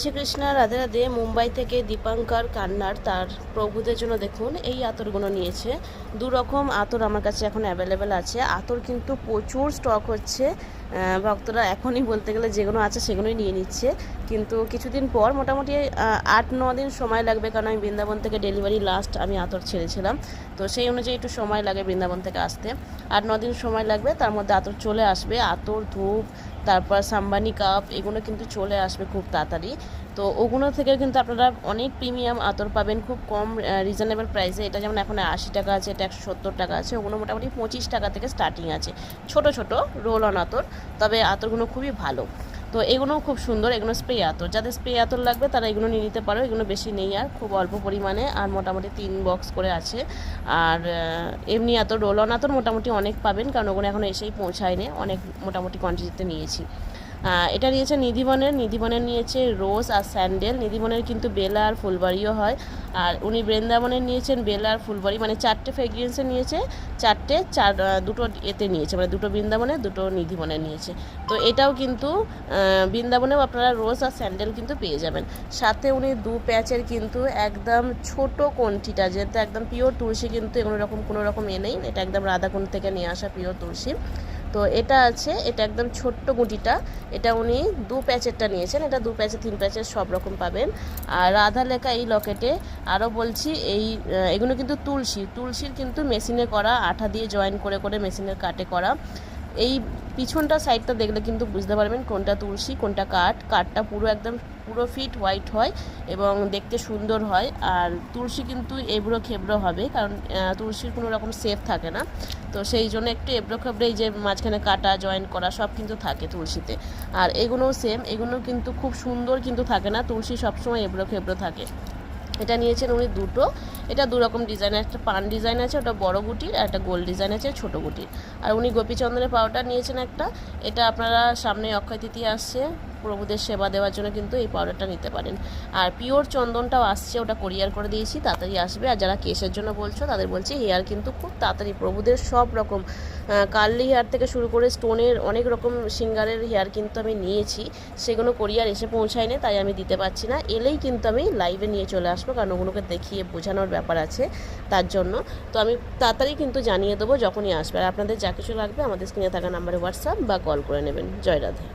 শ্রীকৃষ্ণ, রাধে রাধে। মুম্বাই থেকে দীপাঙ্কর কান্নার তার প্রভুদের জন্য দেখুন এই আতরগুলো নিয়েছে। দু রকম আতর আমার কাছে এখন অ্যাভেলেবেল আছে। আতর কিন্তু প্রচুর স্টক হচ্ছে, ভক্তরা এখনই বলতে গেলে যেগুলো আছে সেগুলোই নিয়ে নিচ্ছে। কিন্তু কিছুদিন পর মোটামুটি 8-9 দিন সময় লাগবে, কারণ আমি বৃন্দাবন থেকে ডেলিভারি লাস্ট আমি আতর ছেড়েছিলাম, তো সেই অনুযায়ী একটু সময় লাগে বৃন্দাবন থেকে আসতে। 8-9 দিন সময় লাগবে, তার মধ্যে আতর চলে আসবে। আতর, ধূপ, তারপর সাম্বানি কাপ, এগুলো কিন্তু চলে আসবে খুব তাড়াতাড়ি। তো ওগুলো থেকে কিন্তু আপনারা অনেক প্রিমিয়াম আতর পাবেন খুব কম রিজনেবল প্রাইসে। এটা যেমন এখন 80 টাকা আছে, এটা 170 টাকা আছে। ওগুলো মোটামুটি 25 টাকা থেকে স্টার্টিং আছে, ছোট ছোট রোল অন আতর। তবে আতরগুলো খুবই ভালো। তো এগুলোও খুব সুন্দর, এগুলো স্প্রে আতর। যাদের স্প্রে আতর লাগবে তারা এগুলো নিয়ে নিতে পারো। এগুলো বেশি নেই, আর খুব অল্প পরিমাণে, আর মোটামুটি 3 বক্স করে আছে। আর এমনি আতর, রোল অন আতর মোটামুটি অনেক পাবেন, কারণ ওগুলো এখনও এসেই পৌঁছায়নি, অনেক মোটামুটি কোয়ান্টিটিতে নিয়েছি। এটা নিয়েছে নিধিবনের নিয়েছে রোজ আর স্যান্ডেল। নিধিবনের কিন্তু বেলা আর ফুলবাড়িও হয়। আর উনি বৃন্দাবনের নিয়েছেন বেলা আর ফুলবাড়ি, মানে 4টে ফ্রেগ্রেন্সে নিয়েছে, দুটো এতে নিয়েছে, মানে দুটো বৃন্দাবনের, দুটো নিধিবনের নিয়েছে। তো এটাও কিন্তু বৃন্দাবনেও আপনারা রোজ আর স্যান্ডেল কিন্তু পেয়ে যাবেন। সাথে উনি 2 প্যাচের কিন্তু একদম ছোট কোয়ান্টিটা, যেটা একদম পিওর তুলসী, কিন্তু এগুলো রকম কোনো রকম নেই, এটা একদম রাধাকুণ্ড থেকে নিয়ে আসা পিওর তুলসী। তো এটা আছে, এটা একদম ছোট্ট গুটিটা, এটা উনি 2 প্যাচেরটা নিয়েছেন। এটা 2 প্যাচের 3 প্যাচের সব রকম পাবেন। আর রাধা লেখা এই লকেটে আরও বলছি, এগুলো কিন্তু তুলসীর কিন্তু মেশিনে করা, আঠা দিয়ে জয়েন করে করে মেশিনের কাটে করা। এই পিছনটা সাইডটা দেখলে কিন্তু বুঝতে পারবেন কোনটা তুলসী কোনটা কাঠটা পুরো ফিট হোয়াইট হয় এবং দেখতে সুন্দর হয়। আর তুলসী কিন্তু এবড়ো খেবড়ো হবে, কারণ তুলসীর কোনো রকম সেফ থাকে না, তো সেই জন্য একটু এবড়ো খেবড়ো, এই যে মাঝখানে কাটা জয়েন করা সব কিন্তু থাকে তুলসীতে। আর এগুলোও সেম, এগুলো কিন্তু খুব সুন্দর কিন্তু থাকে না, তুলসী সবসময় এবড়ো খেবড়ো থাকে। এটা নিয়েছেন উনি দুটো। এটা 2 রকম ডিজাইন, একটা পান ডিজাইন আছে, ওটা বড় গুটির, আর একটা গোল ডিজাইন আছে ছোটো গুটির। আর উনি গোপীচন্দ্রের পাউডার নিয়েছেন একটা। এটা আপনারা সামনে অক্ষয় তৃতীয়া আসছে, প্রভুদের সেবা দেওয়ার জন্য কিন্তু এই পাউডারটা নিতে পারেন। আর পিওর চন্দনটাও আসছে, ওটা কোরিয়ার করে দিয়েছি, তাড়াতাড়ি আসবে। আর যারা কেসের জন্য বলছো তাদের বলছি, হেয়ার কিন্তু খুব তাড়াতাড়ি, প্রভুদের সব রকম কার্লি হেয়ার থেকে শুরু করে স্টোনের অনেক রকম সিঙ্গারের হেয়ার কিন্তু আমি নিয়েছি, সেগুলো কোরিয়ার এসে পৌঁছায়নি, তাই আমি দিতে পারছি না। এলেই কিন্তু আমি লাইভে নিয়ে চলে আসবো, কারণ ওগুলোকে দেখিয়ে বোঝানোর ব্যাপার আছে তার জন্য। তো আমি তাড়াতাড়ি কিন্তু জানিয়ে দেবো যখনই আসবে। আর আপনাদের যা কিছু লাগবে আমাদের স্ক্রিনে থাকা নাম্বারে হোয়াটসঅ্যাপ বা কল করে নেবেন। জয় রাধে।